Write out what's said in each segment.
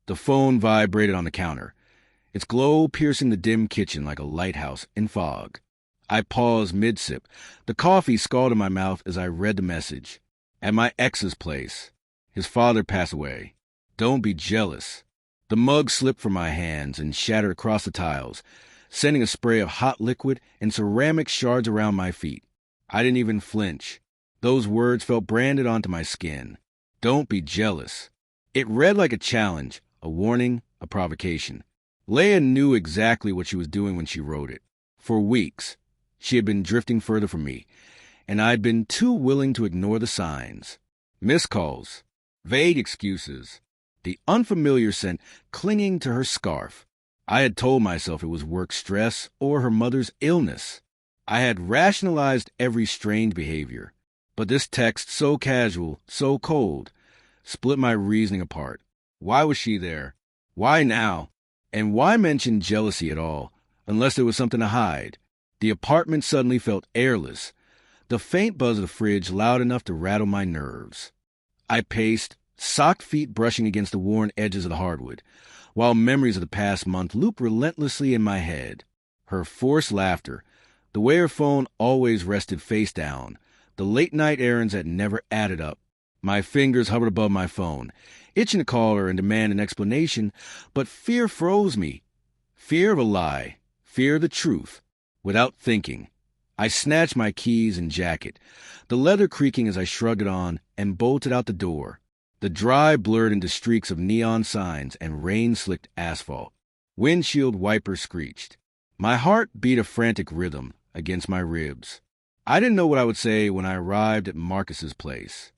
The phone vibrated on the counter, its glow piercing the dim kitchen like a lighthouse in fog. I paused mid-sip, the coffee scalded my mouth as I read the message. At my ex's place. His father passed away. Don't be jealous. The mug slipped from my hands and shattered across the tiles, sending a spray of hot liquid and ceramic shards around my feet. I didn't even flinch. Those words felt branded onto my skin. Don't be jealous. It read like a challenge, a warning, a provocation. Leia knew exactly what she was doing when she wrote it. For weeks, she had been drifting further from me, and I'd been too willing to ignore the signs. Missed calls, vague excuses, the unfamiliar scent clinging to her scarf. I had told myself it was work stress or her mother's illness. I had rationalized every strange behavior, but this text, so casual, so cold, split my reasoning apart. Why was she there? Why now? And why mention jealousy at all, unless there was something to hide? The apartment suddenly felt airless, the faint buzz of the fridge loud enough to rattle my nerves. I paced, socked feet brushing against the worn edges of the hardwood, while memories of the past month looped relentlessly in my head. Her forced laughter, the way her phone always rested face down, the late-night errands that never added up. My fingers hovered above my phone, itching to call her and demand an explanation, but fear froze me. Fear of a lie, fear of the truth. Without thinking, I snatched my keys and jacket, the leather creaking as I shrugged it on and bolted out the door. The drive blurred into streaks of neon signs and rain-slicked asphalt. Windshield wipers screeched. My heart beat a frantic rhythm against my ribs. I didn't know what I would say when I arrived at Marcus's place.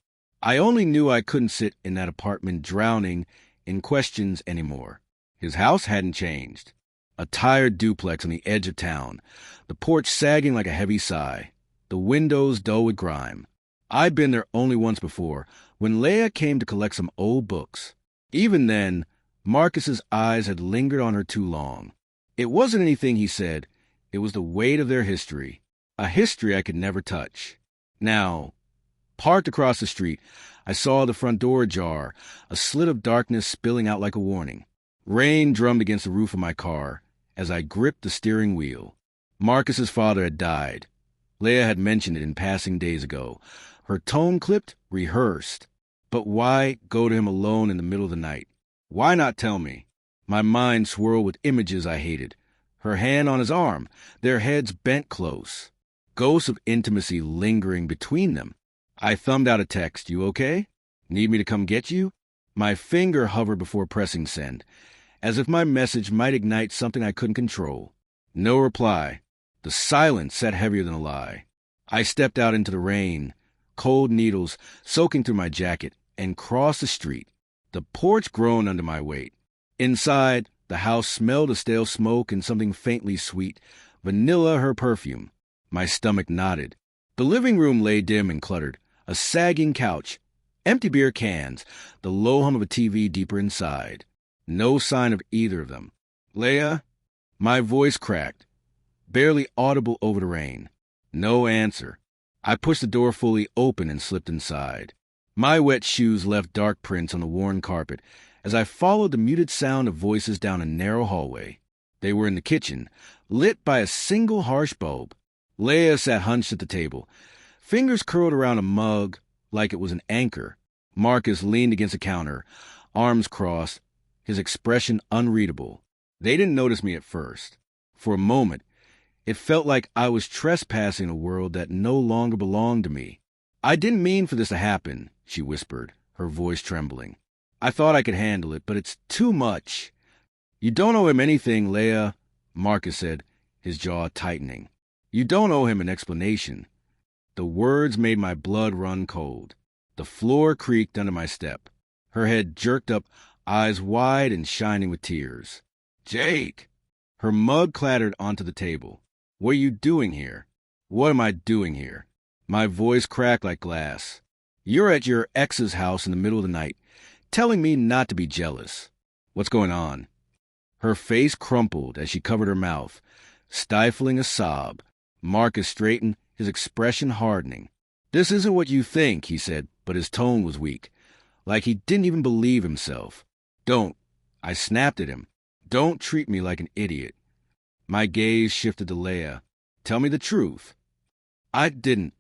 I only knew I couldn't sit in that apartment drowning in questions anymore. His house hadn't changed. A tired duplex on the edge of town, the porch sagging like a heavy sigh, the windows dull with grime. I'd been there only once before, when Leia came to collect some old books. Even then, Marcus's eyes had lingered on her too long. It wasn't anything he said, it was the weight of their history, a history I could never touch. Now, parked across the street, I saw the front door ajar, a slit of darkness spilling out like a warning. Rain drummed against the roof of my car as I gripped the steering wheel. Marcus's father had died. Leia had mentioned it in passing days ago. Her tone clipped, rehearsed. But why go to him alone in the middle of the night? Why not tell me? My mind swirled with images I hated. Her hand on his arm, their heads bent close. Ghosts of intimacy lingering between them. I thumbed out a text. You okay? Need me to come get you? My finger hovered before pressing send, as if my message might ignite something I couldn't control. No reply. The silence sat heavier than a lie. I stepped out into the rain, cold needles soaking through my jacket, and crossed the street. The porch groaned under my weight. Inside, the house smelled of stale smoke and something faintly sweet, vanilla her perfume. My stomach knotted. The living room lay dim and cluttered, a sagging couch, empty beer cans, the low hum of a TV deeper inside. No sign of either of them. Leia? My voice cracked, barely audible over the rain. No answer. I pushed the door fully open and slipped inside. My wet shoes left dark prints on the worn carpet as I followed the muted sound of voices down a narrow hallway. They were in the kitchen, lit by a single harsh bulb. Leia sat hunched at the table, fingers curled around a mug like it was an anchor. Marcus leaned against the counter, arms crossed, his expression unreadable. They didn't notice me at first. For a moment, it felt like I was trespassing a world that no longer belonged to me. I didn't mean for this to happen, she whispered, her voice trembling. I thought I could handle it, but it's too much. You don't owe him anything, Leia, Marcus said, his jaw tightening. You don't owe him an explanation. The words made my blood run cold. The floor creaked under my step. Her head jerked up, eyes wide and shining with tears. Jake! Her mug clattered onto the table. What are you doing here? What am I doing here? My voice cracked like glass. You're at your ex's house in the middle of the night, telling me not to be jealous. What's going on? Her face crumpled as she covered her mouth, stifling a sob. Marcus straightened, his expression hardening. This isn't what you think, he said, but his tone was weak, like he didn't even believe himself. Don't. I snapped at him. Don't treat me like an idiot. My gaze shifted to Leia. Tell me the truth. I didn't.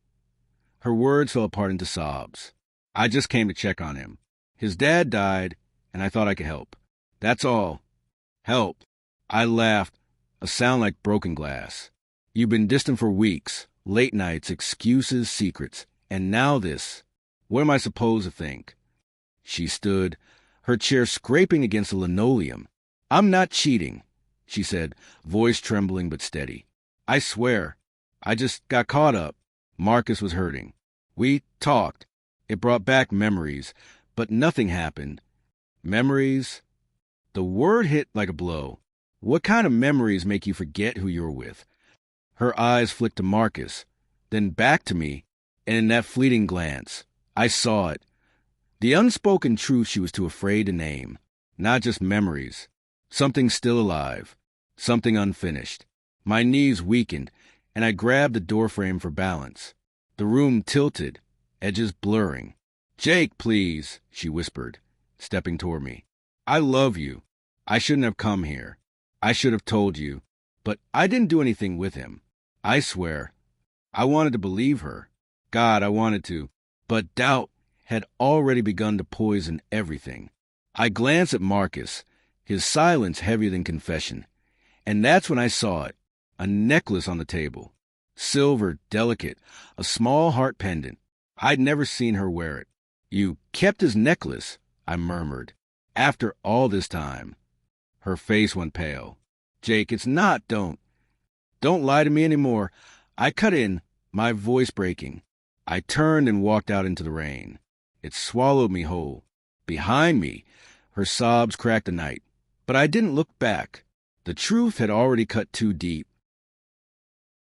Her words fell apart into sobs. I just came to check on him. His dad died, and I thought I could help. That's all. Help. I laughed, a sound like broken glass. You've been distant for weeks, late nights, excuses, secrets, and now this. What am I supposed to think? She stood, her chair scraping against the linoleum. I'm not cheating, she said, voice trembling but steady. I swear. I just got caught up. Marcus was hurting. We talked. It brought back memories, but nothing happened. Memories? The word hit like a blow. What kind of memories make you forget who you were with? Her eyes flicked to Marcus, then back to me, and in that fleeting glance, I saw it. The unspoken truth she was too afraid to name. Not just memories. Something still alive. Something unfinished. My knees weakened, and I grabbed the doorframe for balance. The room tilted, edges blurring. Jake, please, she whispered, stepping toward me. I love you. I shouldn't have come here. I should have told you. But I didn't do anything with him. I swear. I wanted to believe her. God, I wanted to. But doubt had already begun to poison everything. I glanced at Marcus, his silence heavier than confession. And that's when I saw it. A necklace on the table. Silver, delicate, a small heart pendant. I'd never seen her wear it. You kept his necklace, I murmured. After all this time. Her face went pale. Jake, it's not, don't lie to me anymore. I cut in, my voice breaking. I turned and walked out into the rain. It swallowed me whole. Behind me, her sobs cracked the night. But I didn't look back. The truth had already cut too deep.